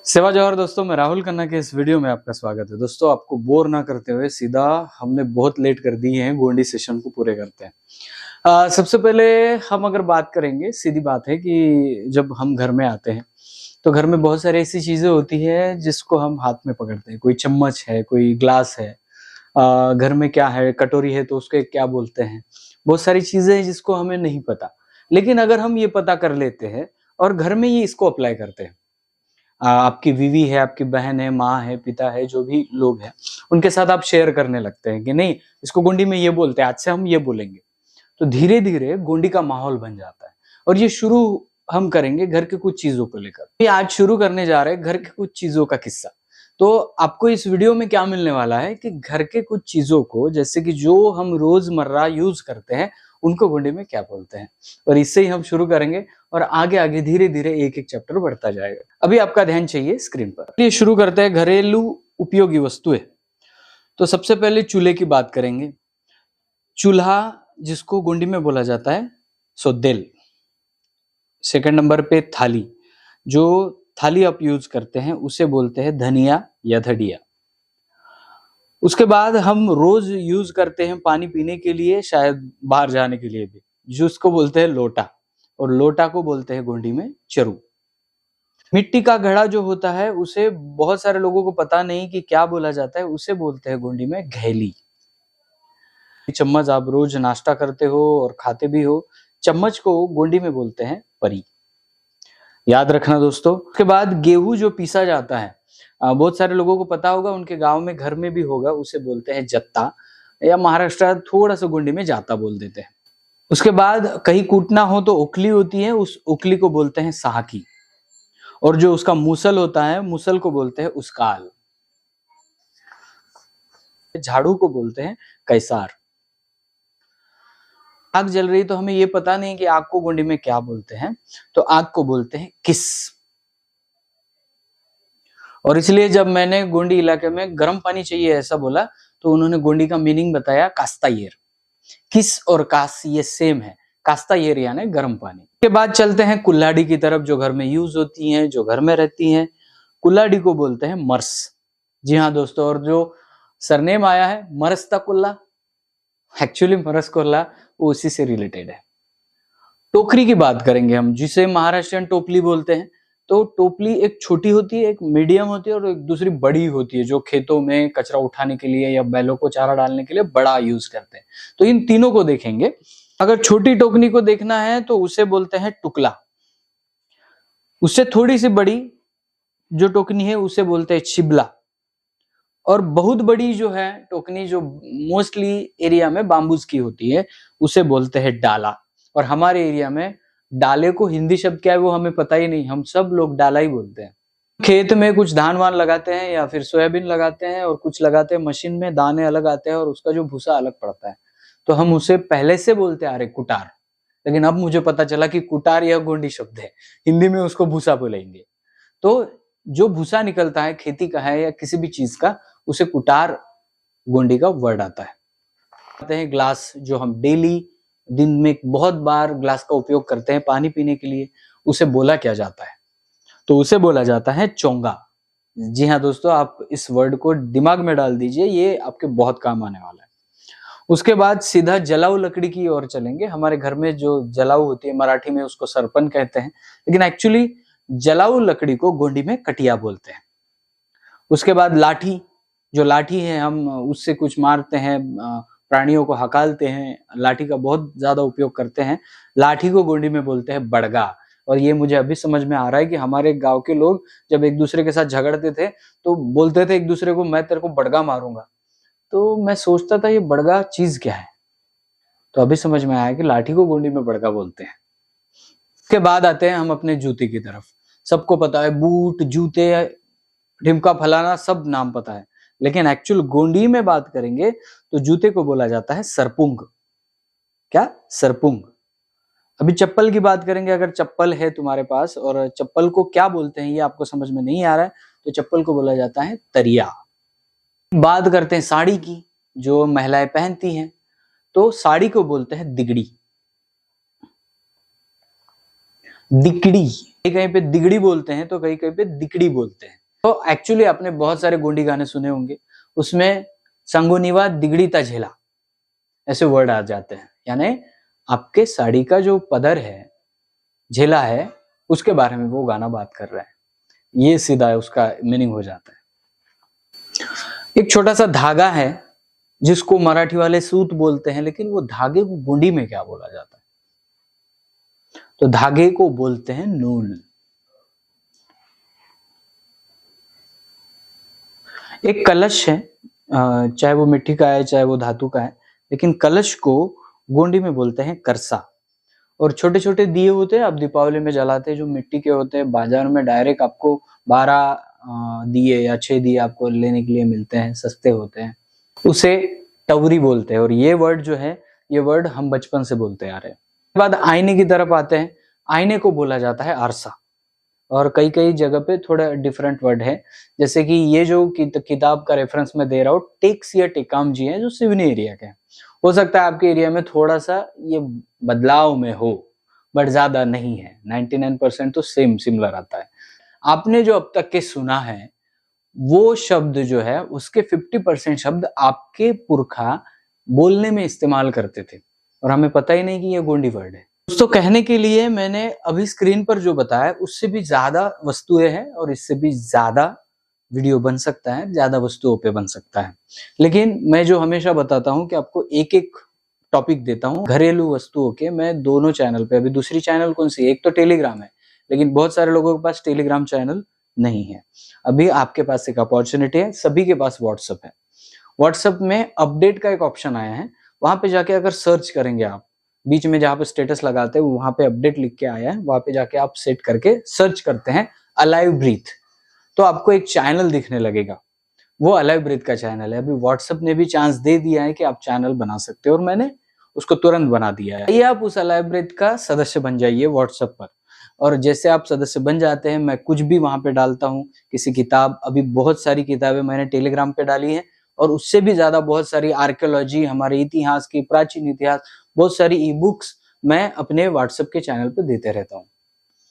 सेवा जवाहर दोस्तों, मैं राहुल खन्ना के इस वीडियो में आपका स्वागत है। दोस्तों, आपको बोर ना करते हुए सीधा हमने बहुत लेट कर दी है, गोंडी सेशन को पूरे करते हैं। सबसे पहले हम अगर बात करेंगे, सीधी बात है कि जब हम घर में आते हैं तो घर में बहुत सारी ऐसी चीजें होती है जिसको हम हाथ में पकड़ते हैं। कोई चम्मच है, कोई ग्लास है, घर में क्या है, कटोरी है तो उसके क्या बोलते हैं। बहुत सारी चीजें हैं जिसको हमें नहीं पता, लेकिन अगर हम ये पता कर लेते हैं और घर में ये इसको अप्लाई करते हैं, आपकी बीवी है, आपकी बहन है, माँ है, पिता है, जो भी लोग हैं, उनके साथ आप शेयर करने लगते हैं कि नहीं, इसको गोंडी में ये बोलते हैं, आज से हम ये बोलेंगे। तो धीरे-धीरे गोंडी का माहौल बन जाता है और ये शुरू हम करेंगे घर के कुछ चीज़ों को लेकर। ये आज शुरू करने जा रहे हैं घर के कुछ चीज़ों का किस्सा। तो आपको इस वीडियो में क्या मिलने वाला है कि घर के कुछ चीज़ों को, जैसे कि जो हम रोज़मर्रा यूज़ करते हैं, उनको गोंडी में क्या बोलते हैं, और इससे ही हम शुरू करेंगे और आगे-आगे धीरे-धीरे एक-एक चैप्टर बढ़ता जाएगा। अभी आपका ध्यान चाहिए स्क्रीन पर। ये शुरू करते हैं घरेलू उपयोगी वस्तुएं। तो सबसे पहले चूल्हे की बात करेंगे। चूल्हा जिसको गोंडी में बोला जाता है सोदेल। सेकंड नंबर पे थाली, जो थाली आप यूज करते हैं उसे बोलते हैं धनिया या धड़िया। उसके बाद हम रोज यूज करते हैं पानी पीने के लिए, शायद बाहर जाने के लिए भी, जिसको बोलते हैं लोटा, और लोटा को बोलते हैं गोंडी में चरू। मिट्टी का घड़ा जो होता है उसे बहुत सारे लोगों को पता नहीं कि क्या बोला जाता है, उसे बोलते हैं गोंडी में घैली। चम्मच आप रोज नाश्ता करते हो और खाते भी हो, चम्मच को गोंडी में बोलते हैं परी। याद रखना दोस्तों। उसके बाद गेहूं जो पीसा जाता है, बहुत सारे लोगों को पता होगा, उनके गांव में घर में भी होगा, उसे बोलते हैं जत्ता, या महाराष्ट्र थोड़ा सा गोंडी में जाता बोल देते हैं। उसके बाद कहीं कूटना हो तो उखली होती है, उस उखली को बोलते हैं साहकी, और जो उसका मूसल होता है, मूसल को बोलते हैं उसकाल। झाड़ू को बोलते हैं कैसार। आग जल रही तो हमें ये पता नहीं कि आग को गोंडी में क्या बोलते हैं, तो आग को बोलते हैं किस। और इसलिए जब मैंने गोंडी इलाके में गर्म पानी चाहिए ऐसा बोला, तो उन्होंने गोंडी का मीनिंग बताया कास्तायर। किस और कास ये सेम है, कास्तायर यानी गर्म पानी। के बाद चलते हैं कुल्हाड़ी की तरफ, जो घर में यूज होती हैं, जो घर में रहती हैं। कुल्हाड़ी को बोलते हैं मर्स। जी हाँ दोस्तों, और जो सरनेम आया है मरस्ता कुल्ला, एक्चुअली मरस कुल्ला वो उसी से रिलेटेड है। टोकरी की बात करेंगे हम, जिसे महाराष्ट्रियन टोपली बोलते हैं। तो टोपली एक छोटी होती है, एक मीडियम होती है और एक दूसरी बड़ी होती है, जो खेतों में कचरा उठाने के लिए या बैलों को चारा डालने के लिए बड़ा यूज करते हैं। तो इन तीनों को देखेंगे। अगर छोटी टोकनी को देखना है तो उसे बोलते हैं टुकला। उससे थोड़ी सी बड़ी जो टोकनी है उसे बोलते हैं छिबला। और बहुत बड़ी जो है टोकनी, जो मोस्टली एरिया में बाम्बूज की होती है, उसे बोलते हैं डाला। और हमारे एरिया में डाले को हिंदी शब्द क्या है वो हमें पता ही नहीं, हम सब लोग डाला ही बोलते हैं। खेत में कुछ धान वान लगाते हैं या फिर सोयाबीन लगाते हैं, और कुछ लगाते हैं मशीन में, दाने अलग आते हैं और उसका जो भूसा अलग पड़ता है, तो हम उसे पहले से बोलते आ रहे कुटार। लेकिन अब मुझे पता चला कि कुटार यह गोंडी शब्द है, हिंदी में उसको भूसा बोलेंगे। तो जो भूसा निकलता है खेती का है या किसी भी चीज का, उसे कुटार गोंडी का वर्ड आता है। आते हैं ग्लास, जो हम डेली दिन में बहुत बार ग्लास का उपयोग करते हैं पानी पीने के लिए, उसे बोला क्या जाता है? तो उसे बोला जाता है चोंगा। जी हाँ दोस्तों, आप इस वर्ड को दिमाग में डाल दीजिए, ये आपके बहुत काम आने वाला है। उसके बाद सीधा जलाऊ लकड़ी की ओर चलेंगे। हमारे घर में जो जलाऊ होती है, मराठी में उसको सरपन कहते हैं, लेकिन एक्चुअली जलाऊ लकड़ी को गोंडी में कटिया बोलते हैं। उसके बाद लाठी, जो लाठी है हम उससे कुछ मारते हैं, प्राणियों को हकालते हैं, लाठी का बहुत ज्यादा उपयोग करते हैं। लाठी को गोंडी में बोलते हैं बड़गा। और ये मुझे अभी समझ में आ रहा है कि हमारे गांव के लोग जब एक दूसरे के साथ झगड़ते थे तो बोलते थे एक दूसरे को, मैं तेरे को बड़गा मारूंगा। तो मैं सोचता था ये बड़गा चीज क्या है, तो अभी समझ में आया कि लाठी को गोंडी में बड़गा बोलते हैं। उसके बाद आते हैं हम अपने जूते की तरफ। सबको पता है बूट, जूते, ढिमका, फलाना, सब नाम पता है, लेकिन एक्चुअल गोंडी में बात करेंगे तो जूते को बोला जाता है सरपुंग। क्या? सरपुंग। अभी चप्पल की बात करेंगे। अगर चप्पल है तुम्हारे पास और चप्पल को क्या बोलते हैं ये आपको समझ में नहीं आ रहा है, तो चप्पल को बोला जाता है तरिया। बात करते हैं साड़ी की, जो महिलाएं पहनती हैं, तो साड़ी को बोलते हैं दिगड़ी। दिकड़ी, कहीं पे दिगड़ी बोलते हैं तो कहीं कहीं पे दिकड़ी बोलते हैं। तो एक्चुअली आपने बहुत सारे गोंडी गाने सुने होंगे, उसमें संगोनीवा दिगड़ीता झेला ऐसे वर्ड आ जाते हैं, यानी आपके साड़ी का जो पदर है, झेला है, उसके बारे में वो गाना बात कर रहा है। ये सीधा उसका मीनिंग हो जाता है। एक छोटा सा धागा है जिसको मराठी वाले सूत बोलते हैं, लेकिन वो धागे को गोंडी में क्या बोला जाता है? तो धागे को बोलते हैं नूल। एक कलश है, चाहे वो मिट्टी का है चाहे वो धातु का है, लेकिन कलश को गोंडी में बोलते हैं करसा। और छोटे छोटे दिए होते हैं, आप दीपावली में जलाते हैं, जो मिट्टी के होते हैं, बाजार में डायरेक्ट आपको 12 दिए या 6 दिए आपको लेने के लिए मिलते हैं, सस्ते होते हैं, उसे टवरी बोलते हैं। और ये वर्ड जो है, ये वर्ड हम बचपन से बोलते आ रहे हैं। उसके बाद आईने की तरफ आते हैं। आईने को बोला जाता है आरसा, और कई कई जगह पे थोड़ा डिफरेंट वर्ड है, जैसे कि ये जो किताब का रेफरेंस मैं दे रहा हूँ, टेक्स या टेकाम जी हैं, जो सिवनी एरिया के हैं। हो सकता है आपके एरिया में थोड़ा सा ये बदलाव में हो, बट ज्यादा नहीं है, 99% तो सेम सिमिलर आता है। आपने जो अब तक के सुना है, वो शब्द जो है उसके 50% शब्द आपके पुरखा बोलने में इस्तेमाल करते थे, और हमें पता ही नहीं कि ये गोंडी वर्ड है। दोस्तों, कहने के लिए मैंने अभी स्क्रीन पर जो बताया उससे भी ज्यादा वस्तुएं हैं, और इससे भी ज्यादा वीडियो बन सकता है, ज्यादा वस्तुओं पे बन सकता है। लेकिन मैं जो हमेशा बताता हूँ कि आपको एक एक टॉपिक देता हूँ घरेलू वस्तुओं के। मैं दोनों चैनल पे, अभी दूसरी चैनल कौन सी, एक तो टेलीग्राम है, लेकिन बहुत सारे लोगों के पास टेलीग्राम चैनल नहीं है। अभी आपके पास एक अपॉर्चुनिटी है, सभी के पास व्हाट्सएप है। व्हाट्सएप में अपडेट का एक ऑप्शन आया है, वहां पे जाके अगर सर्च करेंगे आप, बीच में जहां पे स्टेटस लगाते हैं वहां पे अपडेट लिख के आया है, वहां पे जाके आप सेट करके सर्च करते हैं अलाइव ब्रीथ, तो आपको एक चैनल दिखने लगेगा, वो अलाइव ब्रीथ का चैनल है। अभी व्हाट्सएप ने भी चांस दे दिया है कि आप चैनल बना सकते हो, और मैंने उसको तुरंत बना दिया है। ये आप उस अलाइव ब्रीथ का सदस्य बन जाइए व्हाट्सएप पर, और जैसे आप सदस्य बन जाते हैं, मैं कुछ भी वहां पे डालता हूँ, किसी किताब, अभी बहुत सारी किताबें मैंने टेलीग्राम पे डाली है, और उससे भी ज्यादा बहुत सारी आर्कियोलॉजी, हमारे इतिहास की, प्राचीन इतिहास, बहुत सारी ई बुक्स मैं अपने व्हाट्सएप के चैनल पे देते रहता हूँ।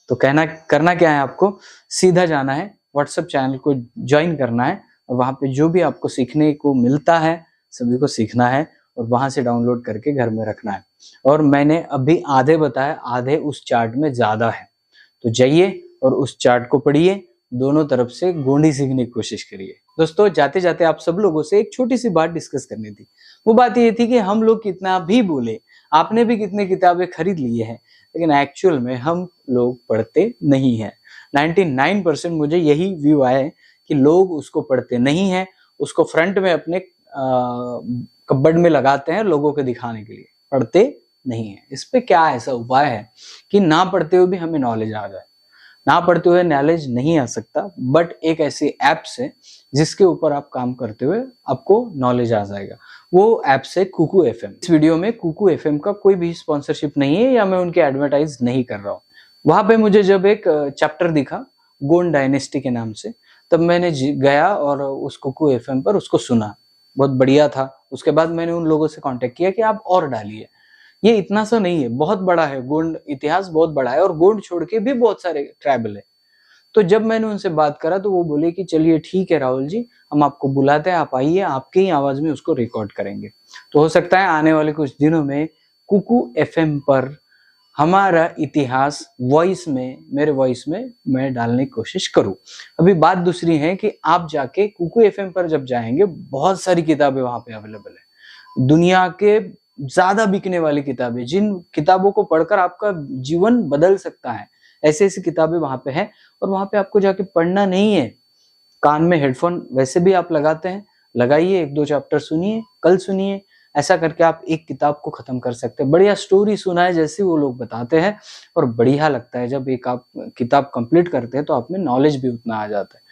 तो करना क्या है, आपको सीधा जाना है व्हाट्सएप चैनल को ज्वाइन करना है, और वहां पे जो भी आपको सीखने को मिलता है सभी को सीखना है, और वहां से डाउनलोड करके घर में रखना है। और मैंने अभी आधे बताया, आधे उस चार्ट में ज्यादा है, तो जाइए और उस चार्ट को पढ़िए, दोनों तरफ से गोंडी सीखने की कोशिश करिए। दोस्तों, जाते जाते आप सब लोगों से एक छोटी सी बात डिस्कस करनी थी। वो बात ये थी कि हम लोग कितना भी बोले, आपने भी कितनी किताबें खरीद ली है, लेकिन एक्चुअल में हम लोग पढ़ते नहीं हैं। 99% मुझे यही व्यू आया है कि लोग उसको पढ़ते नहीं हैं, उसको फ्रंट में अपने कबर्ड में लगाते हैं लोगों को दिखाने के लिए, पढ़ते नहीं है। इस पे क्या ऐसा उपाय है कि ना पढ़ते हुए भी हमें नॉलेज आ जाए? ना पढ़ते हुए नॉलेज नहीं आ सकता, बट एक ऐसी एप्स है जिसके ऊपर आप काम करते हुए आपको नॉलेज आ जाएगा। वो एप्स है कुकू एफएम। इस वीडियो में कुकू एफएम का कोई भी स्पॉन्सरशिप नहीं है, या मैं उनके एडवर्टाइज नहीं कर रहा हूँ। वहां पे मुझे जब एक चैप्टर दिखा गोंड डायनेस्टी के नाम से, तब मैंने गया और उस कुकू एफएम पर उसको सुना, बहुत बढ़िया था। उसके बाद मैंने उन लोगों से कांटेक्ट किया कि आप और डालिए, ये इतना सा नहीं है, बहुत बड़ा है, गोंड इतिहास बहुत बड़ा है, और गोंड छोड़ के भी बहुत सारे ट्राइबल है। तो जब मैंने उनसे बात करा तो वो बोले कि चलिए ठीक है राहुल जी, हम आपको बुलाते हैं, आप आइए, आपके ही आवाज में उसको रिकॉर्ड करेंगे। तो हो सकता है आने वाले कुछ दिनों में कुकू एफएम पर हमारा इतिहास वॉइस में, मेरे वॉइस में मैं डालने की कोशिश करूं। अभी बात दूसरी है कि आप जाके कुकू एफएम पर जब जाएंगे, बहुत सारी किताबें वहां पे अवेलेबल है, दुनिया के ज्यादा बिकने वाली किताबें, जिन किताबों को पढ़कर आपका जीवन बदल सकता है, ऐसी ऐसी किताबें वहां पे है। और वहां पे आपको जाके पढ़ना नहीं है, कान में हेडफोन वैसे भी आप लगाते हैं, लगाइए, 1-2 चैप्टर सुनिए, कल सुनिए, ऐसा करके आप एक किताब को खत्म कर सकते हैं। बढ़िया स्टोरी सुनाए जैसे वो लोग बताते हैं, और बढ़िया लगता है जब एक आप किताब कंप्लीट करते हैं, तो आप में नॉलेज भी उतना आ जाता है।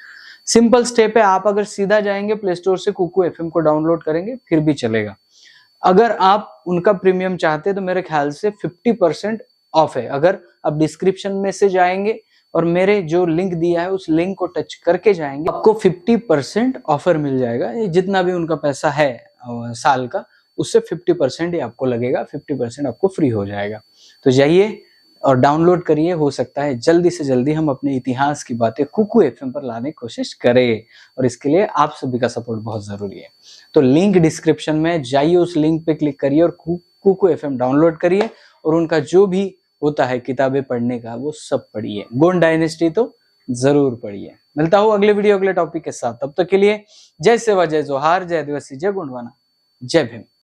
सिंपल स्टेप है, आप अगर सीधा जाएंगे प्ले स्टोर से कुकू एफएम को डाउनलोड करेंगे फिर भी चलेगा। अगर आप उनका प्रीमियम चाहते हैं तो मेरे ख्याल से 50% ऑफ है। अगर आप डिस्क्रिप्शन में से जाएंगे और मेरे जो लिंक दिया है उस लिंक को टच करके जाएंगे, आपको 50% ऑफर मिल जाएगा। ये जितना भी उनका पैसा है साल का, उससे 50% ही आपको लगेगा, 50% आपको फ्री हो जाएगा। तो जाइए और डाउनलोड करिए। हो सकता है जल्दी से जल्दी हम अपने इतिहास की बातें कुकू एफएम पर लाने की कोशिश करें, और इसके लिए आप सभी का सपोर्ट बहुत जरूरी है। तो लिंक डिस्क्रिप्शन में जाइए, उस लिंक पे क्लिक करिए और कुकू एफएम डाउनलोड करिए, और उनका जो भी होता है किताबें पढ़ने का वो सब पढ़िए। गोंड डायनेस्टी तो जरूर पढ़िए। मिलता हूँ अगले वीडियो अगले टॉपिक के साथ। तब तक के लिए जय सेवा, जय जोहार, जय आदिवासी, जय गोंडवाना, जय भीम।